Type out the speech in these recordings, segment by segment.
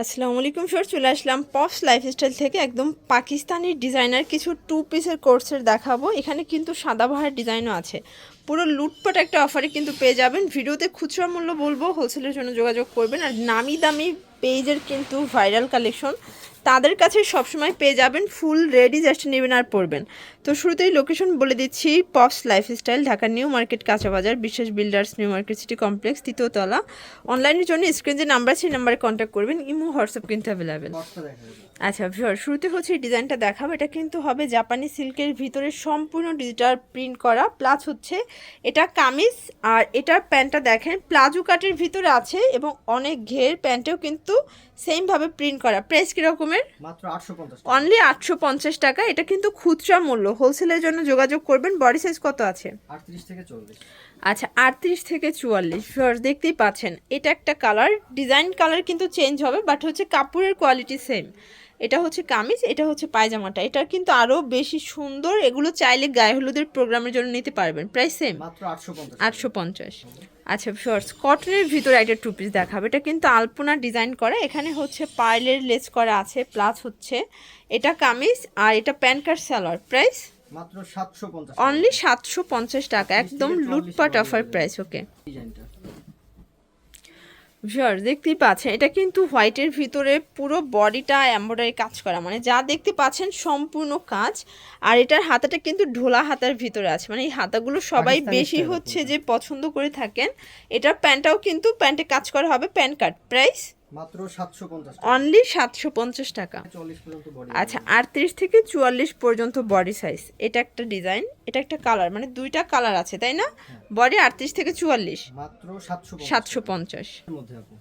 আসসালামু আলাইকুম স্যার, চলে আসলাম পপস লাইফস্টাইল থেকে একদম পাকিস্তানি ডিজাইনার কিছু টু পিসের কোর্সের দেখাবো। এখানে কিন্তু সাদাবাহার ডিজাইনও আছে। পুরো লুটপাট একটা অফারে কিন্তু পেয়ে যাবেন। ভিডিওতে খুচরা মূল্য বলবো, হোলসেলের জন্য যোগাযোগ করবেন। আর নামি দামি পেজের কিন্তু ভাইরাল কালেকশন তাদের কাছে সবসময় পেয়ে যাবেন, ফুল রেডি, জাস্ট নেবেন আর পরবেন। তো শুরুতেই লোকেশন বলে দিচ্ছি, pops lifestyle, Dhaka new market, কাঁচা বাজার, বিশ্বাস builders, new market city complex, তৃতীয় তলা। অনলাইনের জন্য স্ক্রিন যে নাম্বার আছে সেই নাম্বারে কন্ট্যাক্ট করবেন। ইমো হোয়াটসঅ্যাপ কিন্তু অ্যাভেলেবেল। আচ্ছা ভিউয়ার, শুরুতে হচ্ছে এই ডিজাইনটা দেখাবো। এটা কিন্তু হবে জাপানি সিল্কের ভিতরে সম্পূর্ণ ডিজিটাল প্রিন্ট করা, প্লাস হচ্ছে এটা কামিজ। আর এটার প্যান্টটা দেখেন প্লাজো কাটের ভিতরে আছে এবং অনেক ঘের। প্যান্টেও কিন্তু সেমভাবে প্রিন্ট করা। প্রাইস কীরকমের? মাত্র 850 টাকা। অনলি 850 টাকা। এটা কিন্তু খুচরা মূল্য, হোলসেলের জন্য যোগাযোগ করবেন। বডি সাইজ কত আছে? 38 থেকে 40। আচ্ছা 38 থেকে 44। ভিউয়ার্স দেখতেই পাচ্ছেন, এটা একটা কালার, ডিজাইন কালার কিন্তু চেঞ্জ হবে, বাট হচ্ছে কাপড়ের কোয়ালিটি সেম। এটা হচ্ছে কামিজ, এটা হচ্ছে পায়জামাটা। এটা কিন্তু আরও বেশি সুন্দর। এগুলো চাইলে গায়ে হলুদের প্রোগ্রামের জন্য নিতে পারবেন। প্রাইস সেম, মাত্র 850। 850। আচ্ছা ভিউয়ার্স, কটনের ভিতরে একটা টু পিস দেখাবে। এটা কিন্তু আলপনা ডিজাইন করা, এখানে হচ্ছে পার্লের লেস করা আছে, প্লাস হচ্ছে এটা কামিজ আর এটা প্যান্ট কাট সালোয়ার। প্রাইস মাত্র 750। অনলি 750 টাকা, একদম লুটপাট অফার প্রাইস। ওকে ডিজাইনটা ভিউয়ার্স দেখতেই পাচ্ছেন, এটা কিন্তু হোয়াইটের ভিতরে পুরো বডিটা এমব্রয়ডারি কাজ করা, মানে যা দেখতে পাচ্ছেন সম্পূর্ণ কাজ। আর এটার হাতাটা কিন্তু ঢোলা হাতার ভিতরে আছে, মানে এই হাতাগুলো সবাই বেশি হচ্ছে যে পছন্দ করে থাকেন। এটার প্যান্টটাও কিন্তু প্যান্টে কাজ করা হবে, প্যান্ট কাট। প্রাইস মাত্র 750 টাকা। অনলি 750 টাকা। 40 পর্যন্ত বডি। আচ্ছা 38 থেকে 44 পর্যন্ত বডি সাইজ। এটা একটা ডিজাইন, এটা একটা কালার, মানে দুইটা কালার আছে তাই না? বডি 38 থেকে 44, মাত্র 750 750 এর মধ্যে আপু।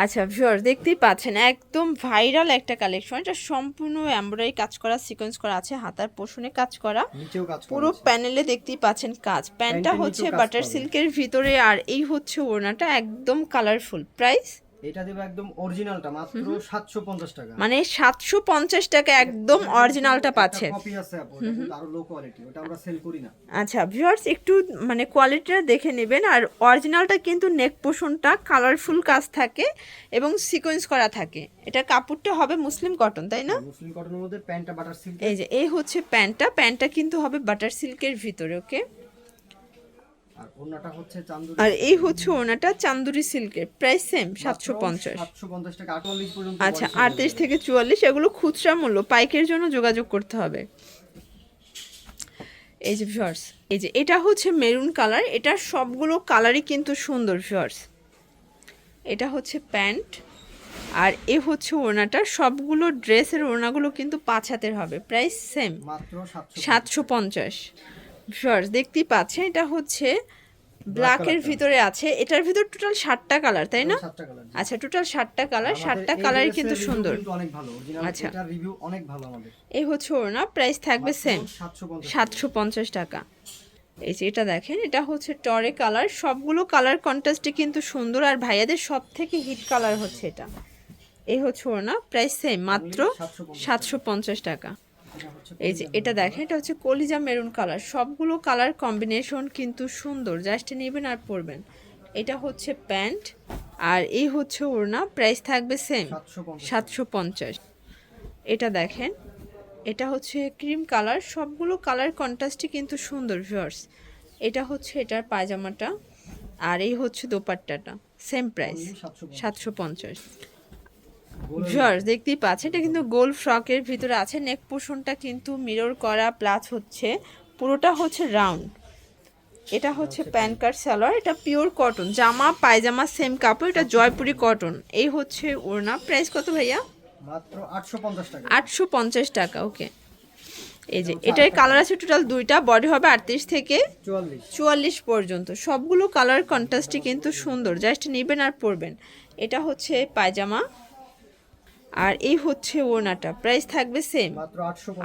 আচ্ছা ভিউয়ার্স দেখতেই পাচ্ছেন, একদম ভাইরাল একটা কালেকশন। এটা সম্পূর্ণ এমব্রয়ডারি কাজ করা, সিকোয়েন্স করা আছে, হাতার পোষণে কাজ করা, নিচেও কাজ করা পুরো আছে। প্যানেলে দেখতেই পাচ্ছেন কাজ। প্যান্টটা প্যান্টের হচ্ছে নিচেও কাজ বাটার পাবেন। সিল্কের ভিতরে, আর এই হচ্ছে ওড়নাটা একদম কালারফুল। প্রাইস এটা দেব একদম অরিজিনালটা মাত্র 750 টাকা। মানে 750 টাকা একদম অরিজিনালটা পাচ্ছেন। কপি আছে আপু, এটা কিন্তু আরো লো কোয়ালিটি, ওটা আমরা সেল করি না। আচ্ছা ভিউয়ার্স একটু মানে কোয়ালিটিটা দেখে নেবেন। আর অরিজিনালটা কিন্তু নেক পোষণটা কালারফুল কাজ থাকে এবং সিকোয়েন্স করা থাকে। এটা কাপড়টা হবে মুসলিম কটন তাই না? মুসলিম কটনের মধ্যে প্যান্টটা বাটার সিল্ক। এই যে এই হচ্ছে প্যান্টটা কিন্তু হবে বাটার সিল্কের ভিতরে। ওকে, আর ওন্নাটা হচ্ছে চান্দুরি। আর এই হচ্ছে ওনাটা চান্দুরি সিল্কের। Price same 750। 750 টাকা। 48 পর্যন্ত। আচ্ছা 38 থেকে 44, এগুলো খুচরা মূল্য, পাইকের জন্য যোগাযোগ করতে হবে। এই যে ভিউয়ার্স, এই যে এটা হচ্ছে মেরুন কালার। এটা সবগুলো কালারই কিন্তু সুন্দর ভিউয়ার্স। এটা হচ্ছে প্যান্ট আর এ হচ্ছে ওড়নাটা। সবগুলো ড্রেসের ওড়নাগুলো কিন্তু 5 হাতের হবে। প্রাইস সেম, মাত্র 750। ভিউয়ার্স দেখতেই পাচ্ছেন, এটা হচ্ছে ব্ল্যাকের ভিতরে আছে। এটার ভিতর টোটাল 7টা কালার তাই না? 7টা কালার। আচ্ছা টোটাল 7টা কালার, 7টা কালারই কিন্তু সুন্দর। অনেক ভালো অরিজিনাল। আচ্ছা এটার রিভিউ অনেক ভালো আমাদের। এই হচ্ছে ওড়না, প্রাইস থাকবে সেম 750। 750 টাকা। এই যে এটা দেখেন, এটা হচ্ছে টরে কালার। সবগুলো কালার কন্ট্রাস্টে কিন্তু সুন্দর। আর ভাইয়াদের সব থেকে হিট কালার হচ্ছে এটা। এই হচ্ছে ওড়না, প্রাইস সেম মাত্র 750 টাকা। এই যে এটা দেখেন, এটা হচ্ছে কলিজা মেরুন কালার। সবগুলো কালার কম্বিনেশন কিন্তু সুন্দর, জাস্ট নেবেন আর পরবেন। এটা হচ্ছে প্যান্ট আর এই হচ্ছে ওড়না, প্রাইস থাকবে সেম 750। এটা দেখেন, এটা হচ্ছে ক্রিম কালার। সবগুলো কালার কন্ট্রাস্টই কিন্তু সুন্দর ভিউয়ার্স। এটা হচ্ছে এটার পায়জামাটা আর এই হচ্ছে দোপাট্টাটা, সেম প্রাইস 750। ভিউয়ার্স দেখতেই পাচ্ছেন, এটা কিন্তু গোল ফ্রকের ভিতরে আছে। নেক পোষণটা কিন্তু মিরর করা, প্লাস হচ্ছে পুরোটা হচ্ছে রাউন্ড। এটা হচ্ছে প্যান্ট কাট সালোয়ার। এটা পিওর কটন, জামা পায়জামা সেম কাপড়। এটা জয়পুরি কটন। এই হচ্ছে ওড়না। প্রাইস কত ভাইয়া? মাত্র 850 টাকা। 850 টাকা। ওকে, এই যে এটার কালার আছে টোটাল দুইটা। বডি হবে 38 থেকে 44 পর্যন্ত। সবগুলো কালার কন্ট্রাস্টই কিন্তু সুন্দর, জাস্ট নেবেন আর পরবেন। এটা হচ্ছে পায়জামা আর এই হচ্ছে ওড়নাটা, প্রাইস থাকবে সেম মাত্র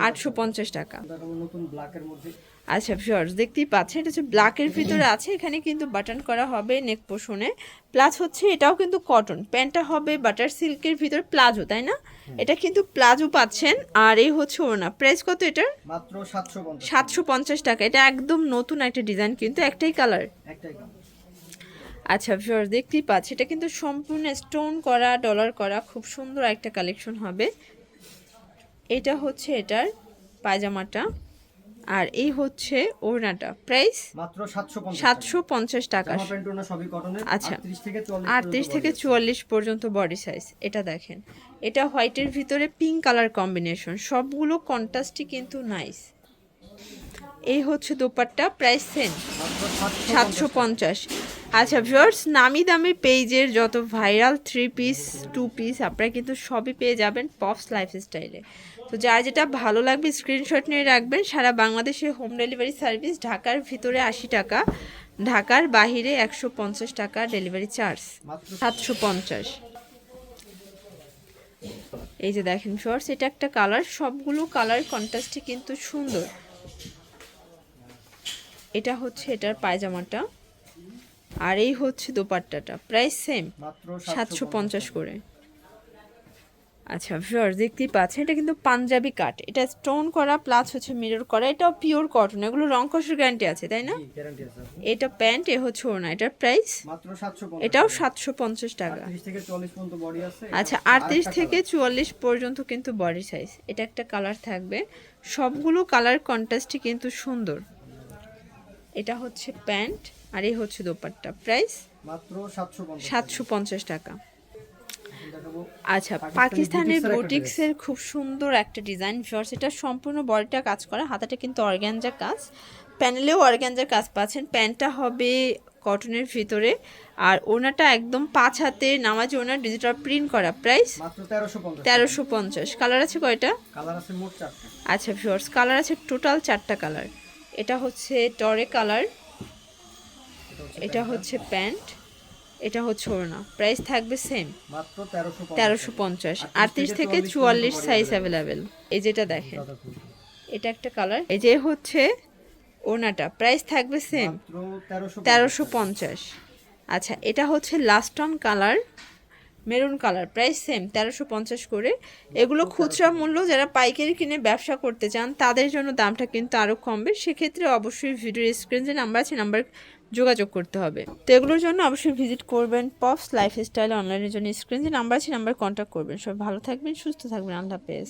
850 টাকা। নতুন ব্ল্যাকের মধ্যে। আচ্ছা ভিউয়ার্স দেখতেই পাচ্ছেন, এটা হচ্ছে ব্ল্যাকের ভিতরে আছে। এখানে কিন্তু বাটন করা হবে নেক পোষণে, প্লাস হচ্ছে এটাও কিন্তু কটন। প্যান্টটা হবে বাটার সিল্কের ভিতরে প্লাজো তাই না? এটা কিন্তু প্লাজো পাচ্ছেন। আর এই হচ্ছে ওড়না। প্রাইস কত এটার? মাত্র 750। 750 টাকা। এটা একদম নতুন একটা ডিজাইন, কিন্তু একটাই কালার। একটাই কালার। আচ্ছা ভিউয়ার্স দেখতেই পাচ্ছি এটা কিন্তু সম্পূর্ণ স্টোন করা ডলার করা খুব সুন্দর একটা কালেকশন হবে। এটা হচ্ছে এটার পায়জামাটা আর এই হচ্ছে ওড়নাটা, প্রাইস মাত্র 750 750 টাকা। জামা প্যান্ট ওনা সবই কটনের। আচ্ছা 38 থেকে 44 38 থেকে 44 পর্যন্ত বডি সাইজ। এটা দেখেন, এটা হোয়াইটের ভিতরে পিঙ্ক কালার কম্বিনেশন, সবগুলো কন্ট্রাস্টই কিন্তু নাইস। এই হচ্ছে দোপাট্টা, প্রাইস সেম মাত্র 750। আচ্ছা ভিউয়ার্স নামি দামি পেজের যত ভাইরাল 3 পিস 2 পিস আপনারা কিন্তু সবই পেয়ে যাবেন পপস লাইফস্টাইলে। তো যার যেটা ভালো লাগবে স্ক্রিনশট নিয়ে রাখবেন। সারা বাংলাদেশে হোম ডেলিভারি সার্ভিস, ঢাকার ভিতরে 80 টাকা, ঢাকার বাহিরে 150 টাকা ডেলিভারি চার্জ। 750। এই যে দেখেন ভিউয়ার্স এটা একটা কালার, সবগুলো কালার কন্ট্রাস্টই কিন্তু সুন্দর। এটা হচ্ছে এটার পায়জামাটা আর এই হচ্ছে দোপাট্টাটা, প্রাইস সেম মাত্র 750 করে। আচ্ছা ভিউয়ার্স দেখতেই পাচ্ছেন এটা কিন্তু পাঞ্জাবি কাট, এটা স্টোন করা প্লাস হচ্ছে মিরর করা, এটাও পিওর কটন, এগুলো রং কষের গ্যারান্টি আছে তাই না? গ্যারান্টি আছে। এটা প্যান্ট, এ হচ্ছে ওড়না, এটার প্রাইস মাত্র 750। এটাও 750 টাকা। 38 থেকে 44 পর্যন্ত বডি আছে। আচ্ছা 38 থেকে 44 পর্যন্ত কিন্তু বডি সাইজ। এটা একটা কালার থাকবে, সবগুলো কালার কন্ট্রাস্টই কিন্তু সুন্দর। এটা হচ্ছে প্যান্ট আর এই হচ্ছে দোপাট্টা, প্রাইস মাত্র 750। 750 টাকা। দেখাবো আচ্ছা পাকিস্তানের বুটিক্সের একটা বুটিক্সের খুব সুন্দর একটা ডিজাইন ভিউয়ার্স, এটা সম্পূর্ণ বডিটা কাজ করা, হাতাটা কিন্তু অর্গানজা কাজ, প্যানেলেও অর্গানজার কাজ পাচ্ছেন। প্যান্টটা হবে কটনের ভিতরে আর ওনাটা একদম 5 হাতে নামাজি ওনার ডিজিটাল প্রিন্ট করা, প্রাইস মাত্র 1350। 1350। কালার আছে কয়টা? কালার আছে মোট 4টা। আচ্ছা ভিউয়ার্স কালার আছে টোটাল 4টা কালার। এটা হচ্ছে টরে কালার, এটা হচ্ছে প্যান্ট, এটা হচ্ছে ওড়না, প্রাইস থাকবে সেম মাত্র 1350। 1350। 38 থেকে 44 সাইজ অ্যাভেলেবেল। এই যেটা দেখেন এটা একটা কালার, এই যে হচ্ছে ওড়নাটা, প্রাইস থাকবে সেম মাত্র 1350। আচ্ছা এটা হচ্ছে last on colour, maroon colour, price same 1350 করে। এগুলো খুচরা মূল্য, যারা পাইকারি কিনে ব্যবসা করতে চান তাদের জন্য দামটা কিন্তু আরও কমবে, সেক্ষেত্রে অবশ্যই ভিডিওর স্ক্রিন যে নাম্বার আছে নাম্বার যোগাযোগ করতে হবে। তো এগুলোর জন্য অবশ্যই ভিজিট করবেন পপস লাইফস্টাইল অনলাইনের জন্য স্ক্রিন যে নাম্বার আছে নাম্বার কন্ট্যাক্ট করবেন। সবাই ভালো থাকবেন, সুস্থ থাকবেন, আল্লাহ হাফেজ।